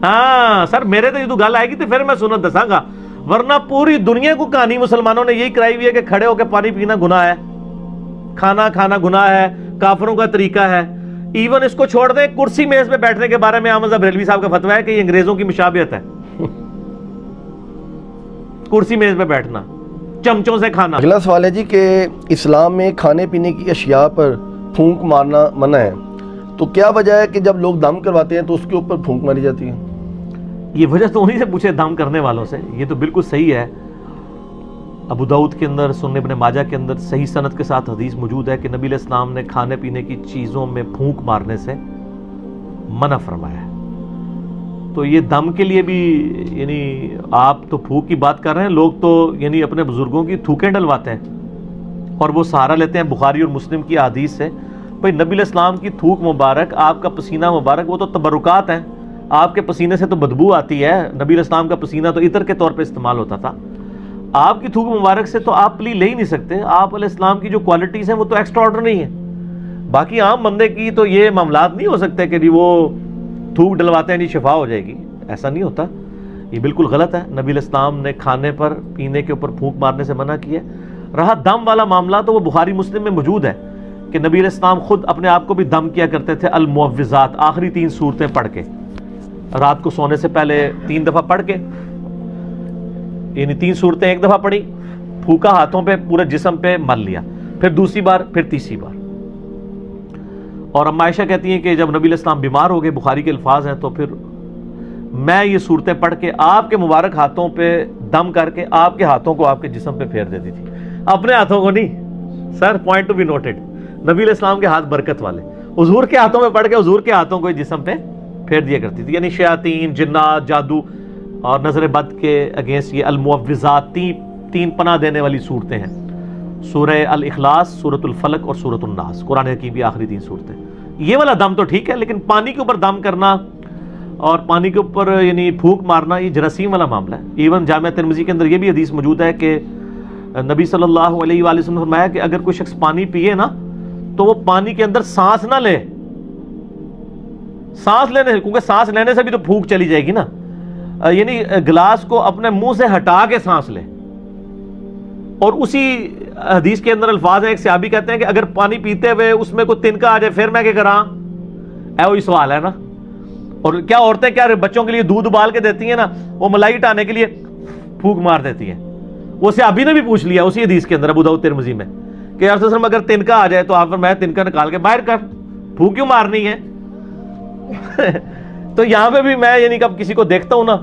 ہاں سر میرے تو جدو گل آئے گی تو پھر میں سنت دساں گا، ورنہ پوری دنیا کو کہانی مسلمانوں نے یہی کرائی ہوئی ہے کہ کھڑے ہو کے پانی پینا گناہ ہے، کھانا کھانا گناہ ہے، کافروں کا طریقہ ہے۔ ایون اس کو چھوڑ دیں، کرسی میز پہ بیٹھنے کے بارے میں احمد بریلوی صاحب کا فتویٰ ہے کہ یہ انگریزوں کی مشابہت ہے، کرسی میز پہ بیٹھنا، چمچوں سے کھانا۔ اگلا سوال ہے جی کہ اسلام میں کھانے پینے کی اشیاء پر پھونک مارنا منع ہے، تو کیا وجہ ہے کہ جب لوگ دم کرواتے ہیں تو اس کے اوپر پھونک ماری جاتی ہے؟ یہ وجہ تو انہی سے پوچھے دم کرنے والوں سے، یہ تو بالکل صحیح ہے۔ ابو داؤد کے اندر، سنن ابن ماجہ کے اندر صحیح سند کے ساتھ حدیث موجود ہے کہ نبی علیہ السلام نے کھانے پینے کی چیزوں میں پھونک مارنے سے منع فرمایا ہے۔ تو یہ دم کے لیے بھی، یعنی آپ تو پھونک کی بات کر رہے ہیں، لوگ تو یعنی اپنے بزرگوں کی تھوکیں ڈلواتے ہیں اور وہ سہارا لیتے ہیں بخاری اور مسلم کی احادیث سے۔ بھئی نبی علیہ السلام کی تھوک مبارک، آپ کا پسینہ مبارک، وہ تو تبرکات ہیں، آپ کے پسینے سے تو بدبو آتی ہے، نبی علیہ السلام کا پسینہ تو عطر کے طور پہ استعمال ہوتا تھا، آپ کی تھوک مبارک سے تو آپ پلی لے ہی نہیں سکتے۔ آپ علیہ السلام کی جو کوالٹیز ہیں وہ تو ایکسٹرا آرڈنری ہیں، باقی عام بندے کی تو یہ معاملات نہیں ہو سکتے کہ وہ تھوک ڈلواتے ہیں نہیں شفا ہو جائے گی، ایسا نہیں ہوتا، یہ بالکل غلط ہے۔ نبی علیہ السلام نے کھانے پر پینے کے اوپر پھونک مارنے سے منع کیا ہے۔ رہا دم والا معاملہ تو وہ بخاری مسلم میں موجود ہے کہ نبی علیہ السلام خود اپنے آپ کو بھی دم کیا کرتے تھے، المعوذات، آخری 3 سورتیں پڑھ کے، رات کو سونے سے پہلے 3 دفعہ پڑھ کے، یعنی 3 سورتیں ایک دفعہ پڑھی، پھونکا ہاتھوں پہ، پورے جسم پہ مل لیا، پھر دوسری بار، پھر تیسری بار۔ اور اما عائشہ کہتی ہیں کہ جب نبی علیہ السلام بیمار ہو گئے، بخاری کے الفاظ ہیں، تو پھر میں یہ صورتیں پڑھ کے آپ کے مبارک ہاتھوں پہ دم کر کے آپ کے ہاتھوں کو آپ کے جسم پہ پھیر دیتی تھی، اپنے ہاتھوں کو نہیں سر، پوائنٹ ٹو بی نوٹڈ، نبی علیہ السلام کے ہاتھ برکت والے، حضور کے ہاتھوں میں پڑھ کے حضور کے ہاتھوں کو جسم پہ پھیر دیا کرتی تھی۔ یعنی شیاطین، جنات، جادو اور نظر بد کے اگینسٹ یہ المعوذات 3 پناہ دینے والی صورتیں ہیں، سورہ الاخلاص، سورۃ الفلق اور سورۃ الناس، قرآن حکیم کی آخری 3 صورتیں۔ یہ والا دم تو ٹھیک ہے، لیکن پانی کے اوپر دم کرنا اور پانی کے اوپر یعنی پھونک مارنا، یہ جراثیم والا معاملہ ہے۔ ایون جامعہ ترمذی کے اندر یہ بھی حدیث موجود ہے کہ نبی صلی اللہ علیہ وآلہ وسلم نے فرمایا کہ اگر کوئی شخص پانی پیے نا تو وہ پانی کے اندر سانس نہ لے، سانس لینے سے، کیونکہ سانس لینے سے بھی تو پھونک چلی جائے گی نا، یعنی گلاس کو اپنے منہ سے ہٹا کے سانس لے۔ اور اسی حدیث کے اندر الفاظ ہیں، ایک صحابی کہتے ہیں کہ اگر پانی پیتے ہوئے اس میں کوئی تنکا آ جائے پھر میں کیا کراں؟ وہی سوال ہے نا۔ اور کیا عورتیں کیا بچوں کے لیے دودھ ابال کے دیتی ہیں نا، وہ ملائی ہٹانے کے لیے پھونک مار دیتی ہیں۔ وہ صحابی نے بھی پوچھ لیا اسی حدیث کے اندر ابو داؤد ترمذی میں کہ رسول اللہ اگر تنکا آ جائے تو آپ فرمایا تنکا نکال کے باہر کر، پھونک کیوں مارنی ہے؟ تو یہاں پہ بھی میں یعنی کب کسی کو دیکھتا ہوں نا،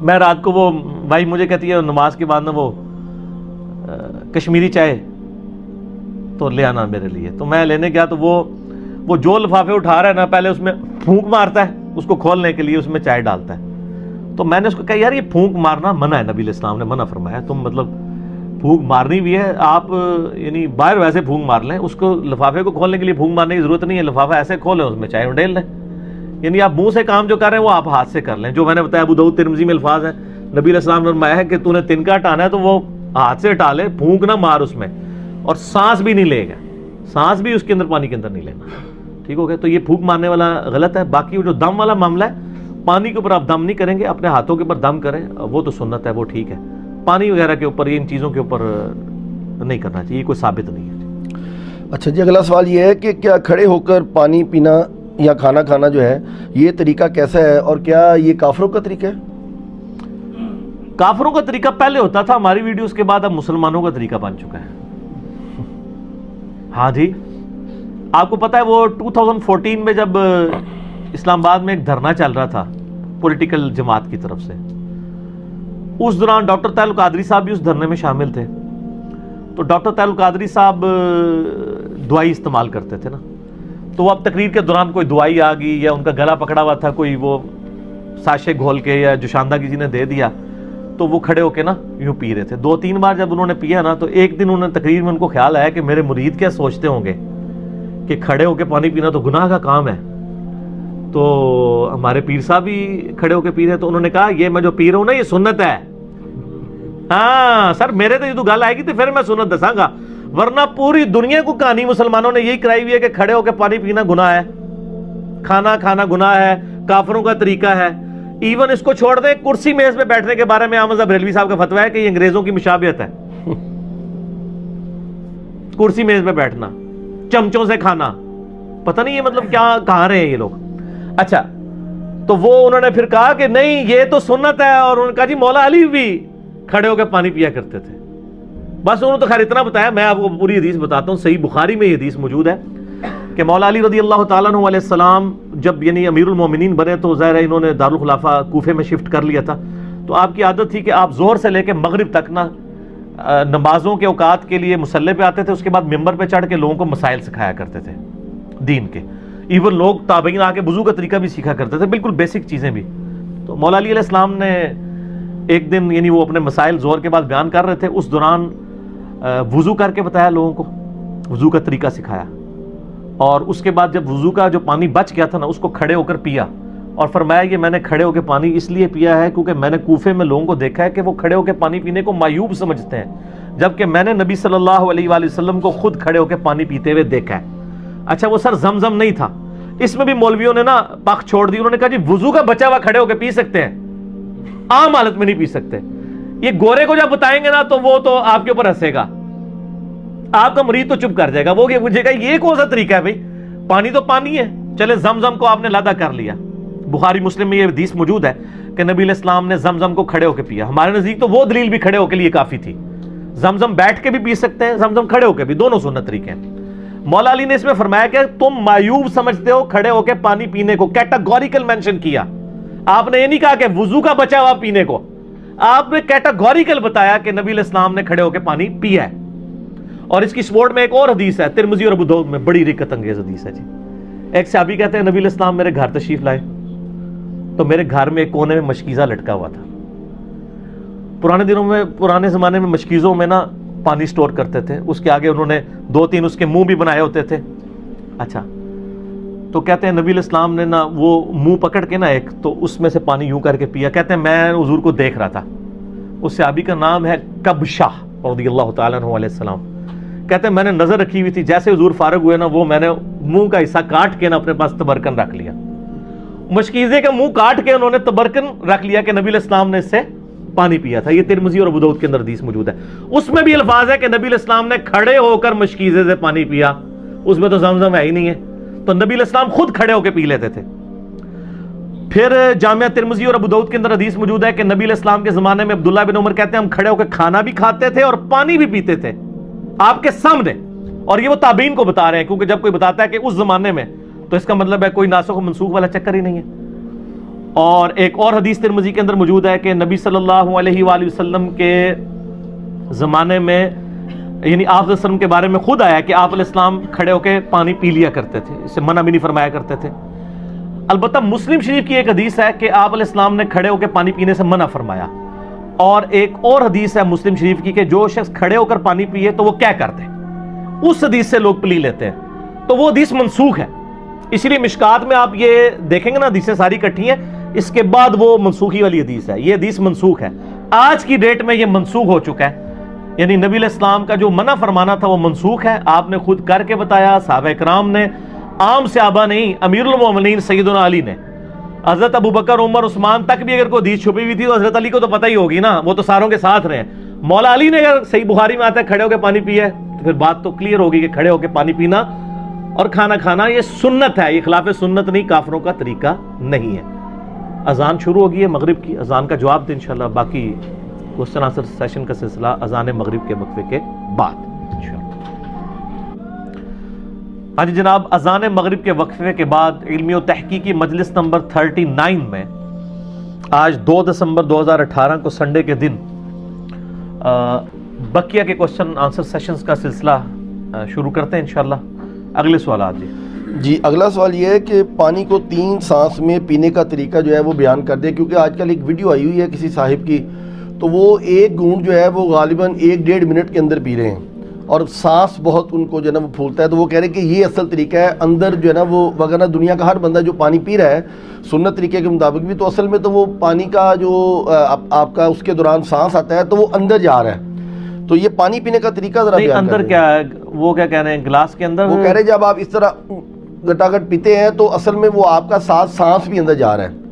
میں رات کو وہ بھائی مجھے کہتی ہے نماز کے بعد نا وہ کشمیری چائے تو لے آنا میرے لیے، تو میں لینے گیا تو وہ جو لفافے اٹھا رہا ہے نا پہلے اس میں پھونک مارتا ہے، اس کو کھولنے کے لیے اس میں چائے ڈالتا ہے۔ تو میں نے اس کو کہا یار یہ پھونک مارنا منع ہے، نبی علیہ السلام نے منع فرمایا، تم مطلب پھونک مارنی بھی ہے آپ یعنی باہر ویسے پھونک مار لیں، اس کو لفافے کو کھولنے کے لیے پھونک مارنے کی ضرورت نہیں ہے، لفافہ ایسے کھولیں اس میں چائے اڈیل لیں، یعنی آپ منہ سے کام جو کر رہے ہیں وہ آپ ہاتھ سے کر لیں۔ جو میں نے بتایا ابو داؤد ترمذی میں الفاظ ہیں، نبی علیہ السلام نے فرمایا ہے کہ تو نے تنکا ہٹانا ہے تو وہ ہاتھ سے ہٹا لے، پھونک نہ مار اس میں، اور سانس بھی نہیں لے گا، سانس بھی اس کے اندر پانی کے اندر نہیں لینا، ٹھیک ہو گیا؟ تو یہ پھونک مارنے والا غلط ہے۔ باقی وہ جو دم والا معاملہ ہے، پانی کے اوپر آپ دم نہیں کریں گے، اپنے ہاتھوں کے اوپر دم کریں، وہ تو سنت ہے، وہ ٹھیک ہے۔ پانی وغیرہ کے اوپر، ان چیزوں کے اوپر نہیں کرنا چاہیے، یہ کوئی ثابت نہیں ہے۔ اچھا جی، اگلا سوال یہ ہے کہ کیا کھڑے ہو کر پانی پینا یا کھانا کھانا جو ہے یہ طریقہ کیسا ہے، اور کیا یہ کافروں کا طریقہ ہے؟ کافروں کا طریقہ پہلے ہوتا تھا، ہماری ویڈیوز کے بعد اب مسلمانوں کا طریقہ بن چکا ہے۔ ہاں جی، آپ کو پتہ ہے وہ 2014 میں جب اسلام آباد میں ایک دھرنا چل رہا تھا پولیٹیکل جماعت کی طرف سے، اس دوران ڈاکٹر طاہر القادری صاحب بھی اس دھرنے میں شامل تھے، تو ڈاکٹر طاہر القادری صاحب دوائی استعمال کرتے تھے نا، تو وہ اب تقریر کے دوران کوئی دوائی آ گئی یا ان کا گلا پکڑا ہوا تھا، کوئی وہ ساشے گھول کے یا جوشاندہ کسی نے دے دیا، تو وہ کھڑے ہو کے نا یوں پی رہے تھے۔ 2-3 بار جب انہوں نے پیا نا تو ایک دن انہوں نے تقریر میں ان کو خیال آیا کہ میرے مرید کیا سوچتے ہوں گے کہ کھڑے ہو کے پانی پینا تو گناہ کا کام ہے، تو ہمارے پیر صاحب بھی کھڑے ہو کے پی رہے، تو انہوں نے کہا یہ میں جو پی رہا ہوں نا یہ سنت ہے۔ ہاں سر میرے تو جدو گل آئے گی تو پھر میں سنت دساں گا، ورنہ پوری دنیا کو کہانی مسلمانوں نے یہی کرائی ہوئی ہے کہ کھڑے ہو کے پانی پینا گناہ ہے، کھانا کھانا گناہ ہے، کافروں کا طریقہ ہے۔ ایون اس کو چھوڑ دیں, کرسی میز پہ بیٹھنے کے بارے میں احمد بریلوی صاحب کا فتویٰ ہے کہ یہ انگریزوں کی مشابہت ہے. کرسی میز پہ بیٹھنا, چمچوں سے کھانا, پتہ نہیں یہ مطلب کیا کہاں رہے ہیں یہ لوگ. اچھا, تو وہ انہوں نے پھر کہا کہ نہیں یہ تو سنت ہے, اور انہوں نے کہا جی مولا علی بھی کھڑے ہو کے پانی پیا کرتے تھے. بس انہوں نے تو خیر اتنا بتایا, میں آپ کو پوری حدیث بتاتا ہوں. صحیح بخاری میں یہ حدیث موجود ہے کہ مولا علی رضی اللہ تعالیٰ عنہ علیہ السلام جب یعنی امیر المومنین بنے تو ظاہر ہے انہوں نے دارالخلافہ کوفے میں شفٹ کر لیا تھا. تو آپ کی عادت تھی کہ آپ ظہر سے لے کے مغرب تک نا نمازوں کے اوقات کے لیے مصلی پہ آتے تھے, اس کے بعد ممبر پہ چڑھ کے لوگوں کو مسائل سکھایا کرتے تھے دین کے. ایون لوگ تابعین آ کے وضو کا طریقہ بھی سیکھا کرتے تھے, بالکل بیسک چیزیں بھی. تو مولا علی علیہ السلام نے ایک دن یعنی وہ اپنے مسائل ظہر کے بعد بیان کر رہے تھے, اس دوران وضو کر کے بتایا لوگوں کو, وضو کا طریقہ سکھایا, اور اس کے بعد جب وضو کا جو پانی بچ گیا تھا نا اس کو کھڑے ہو کر پیا, اور فرمایا یہ میں نے کھڑے ہو کے پانی اس لیے پیا ہے کیونکہ میں نے کوفے میں لوگوں کو دیکھا ہے کہ وہ کھڑے ہو کے پانی پینے کو معیوب سمجھتے ہیں, جبکہ میں نے نبی صلی اللہ علیہ وآلہ وسلم کو خود کھڑے ہو کے پانی پیتے ہوئے دیکھا ہے. اچھا وہ سر زمزم نہیں تھا, اس میں بھی مولویوں نے نا پخ چھوڑ دی. انہوں نے کہا جی وضو کا بچا ہوا کھڑے ہو کے پی سکتے ہیں, عام حالت میں نہیں پی سکتے. یہ گورے کو جب بتائیں گے نا تو وہ تو آپ کے اوپر ہنسے گا, آپ کا مریض تو چپ کر جائے گا, وہ پوچھے گا یہ کون سا طریقہ ہے بھائی, پانی تو پانی ہے. چلے زمزم کو آپ نے لادا کر لیا, بخاری مسلم میں یہ حدیث موجود ہے کہ نبی علیہ السلام نے زمزم کو کھڑے ہو کے پیا. ہمارے نزدیک تو وہ دلیل بھی کھڑے ہو کے لیے کافی تھی. زمزم بیٹھ کے بھی پی سکتے ہیں, زمزم کھڑے ہو کے بھی, دونوں سنت طریقے ہیں. مولا علی نے اس میں فرمایا کہ تم معیوب سمجھتے ہو کھڑے ہو کے پانی پینے کو, کیٹاگوریکل مینشن کیا. آپ نے یہ نہیں کہا کہ وضو کا بچا ہوا پینے کو, آپ نے کیٹاگوریکل بتایا کہ نبی علیہ السلام نے کھڑے ہو کے پانی پیا ہے. اور اس کی سپورٹ میں ایک اور حدیث ہے ترمذی اور ابو داؤد میں, بڑی رکت انگیز حدیث ہے جی. ایک صحابی کہتے ہیں نبی علیہ السلام میرے گھر تشریف لائے تو میرے گھر میں ایک کونے میں مشکیزہ لٹکا ہوا تھا. پرانے زمانے میں مشکیزوں میں نا پانی سٹور کرتے تھے, اس کے آگے انہوں نے 2-3 اس کے منہ بھی بنائے ہوتے تھے. اچھا, تو کہتے ہیں نبی علیہ السلام نے نا وہ منہ پکڑ کے نا ایک تو اس میں سے پانی یوں کر کے پیا. کہتے ہیں میں حضور کو دیکھ رہا تھا, اس صحابی کا نام ہے کبشہ رضی اللہ تعالیٰ عنہ علیہ السلام. کہتے ہیں میں نے نظر رکھی ہوئی تھی, جیسے حضور فارغ ہوئے نا وہ میں نے منہ کا حصہ کاٹ کے نا اپنے پاس تبرکن رکھ لیا. مشکیزے کا منہ کاٹ کے انہوں نے تبرکن رکھ لیا کہ نبی علیہ السلام نے اس سے پانی پیا تھا. یہ ترمذی اور ابو داؤد کے اندر حدیث موجود ہے. اس میں بھی الفاظ ہے کہ نبی علیہ السلام نے کھڑے ہو کر مشکیزے سے پانی پیا, اس میں تو زمزم ہے ہی نہیں ہے, تو نبی علیہ السلام خود کھڑے ہو کے پی لیتے تھے. پھر جامعہ ترمذی اور ابو داؤد کے اندر حدیث موجود ہے کہ نبی علیہ السلام کے زمانے میں عبداللہ بن عمر کہتے ہیں ہم کھڑے ہو کے کھانا بھی کھاتے تھے اور پانی بھی پیتے تھے آپ کے سامنے. اور یہ وہ تابعین کو بتا رہے ہیں, کیونکہ جب کوئی بتاتا ہے کہ اس زمانے میں تو اس کا مطلب ہے کوئی ناسخ و منسوخ والا چکر ہی نہیں ہے. اور ایک اور حدیث ترمذی کے اندر موجود ہے کہ نبی صلی اللہ علیہ وآلہ وسلم کے زمانے میں یعنی آپ علیہ وسلم کے بارے میں خود آیا کہ آپ علیہ السلام کھڑے ہو کے پانی پی لیا کرتے تھے, اسے منع بھی نہیں فرمایا کرتے تھے. البتہ مسلم شریف کی ایک حدیث ہے کہ آپ علیہ السلام نے کھڑے ہو کے پانی پینے سے منع فرمایا. اور ایک اور حدیث ہے مسلم شریف کی کہ جو شخص کھڑے ہو کر پانی پیے تو وہ کیا کرتے, اس حدیث سے لوگ پلی لیتے ہیں, تو وہ حدیث منسوخ ہے. اس لیے مشکات میں آپ یہ دیکھیں گے نا حدیثیں ساری کٹھی ہیں, اس کے بعد وہ منسوخی والی حدیث ہے, یہ حدیث منسوخ ہے. آج کی ڈیٹ میں یہ منسوخ ہو چکا ہے, یعنی نبی علیہ السلام کا جو منع فرمانا تھا وہ منسوخ ہے. آپ نے خود کر کے بتایا, صحابہ کرام نے, عام صحابہ نہیں, امیر المومنین سیدنا علی نے, حضرت ابو بکر عمر عثمان تک بھی اگر کوئی حدیث چھپی ہوئی تھی تو حضرت علی کو تو پتہ ہی ہوگی نا, وہ تو ساروں کے ساتھ رہے ہیں. مولا علی نے اگر صحیح بخاری میں آتا ہے کھڑے ہو کے پانی پیا ہے تو پھر بات تو کلیئر ہوگی کہ کھڑے ہو کے پانی پینا اور کھانا کھانا یہ سنت ہے, یہ خلاف سنت نہیں, کافروں کا طریقہ نہیں ہے. اذان شروع ہوگی ہے مغرب کی, اذان کا جواب دیں انشاءاللہ. باقی کوسچن آنسر سیشن کا سلسلہ اذان مغرب کے وقفے کے بعد انشاءاللہ. ہاں جی جناب, اذان مغرب کے وقفے کے بعد علمی و تحقیقی مجلس نمبر 39 میں آج 2 دسمبر 2018 کو سنڈے کے دن بقیہ کے کوسچن آنسر سیشنز کا سلسلہ شروع کرتے ہیں انشاءاللہ. اگلے سوالات جی اگلا سوال یہ ہے کہ پانی کو 3 سانس میں پینے کا طریقہ جو ہے وہ بیان کر دیں, کیونکہ آج کل ایک ویڈیو آئی ہوئی ہے کسی صاحب کی, تو وہ ایک گھونٹ جو ہے وہ غالباً 1-1.5 منٹ کے اندر پی رہے ہیں اور سانس بہت ان کو جو ہے نا وہ پھولتا ہے. تو وہ کہہ رہے ہیں کہ یہ اصل طریقہ ہے اندر جو ہے نا وہ, وغیرہ دنیا کا ہر بندہ جو پانی پی رہا ہے سنت طریقے کے مطابق بھی, تو اصل میں تو وہ پانی کا جو آپ کا اس کے دوران سانس آتا ہے تو وہ اندر جا رہا ہے. تو یہ پانی پینے کا طریقہ ذرا بیان اندر کیا ہے, وہ کیا کہہ رہے ہیں گلاس کے اندر, وہ کہہ رہے ہیں جب آپ اس طرح گٹاگٹ پیتے ہیں تو اصل میں وہ آپ کا سانس بھی اندر جا رہا ہے.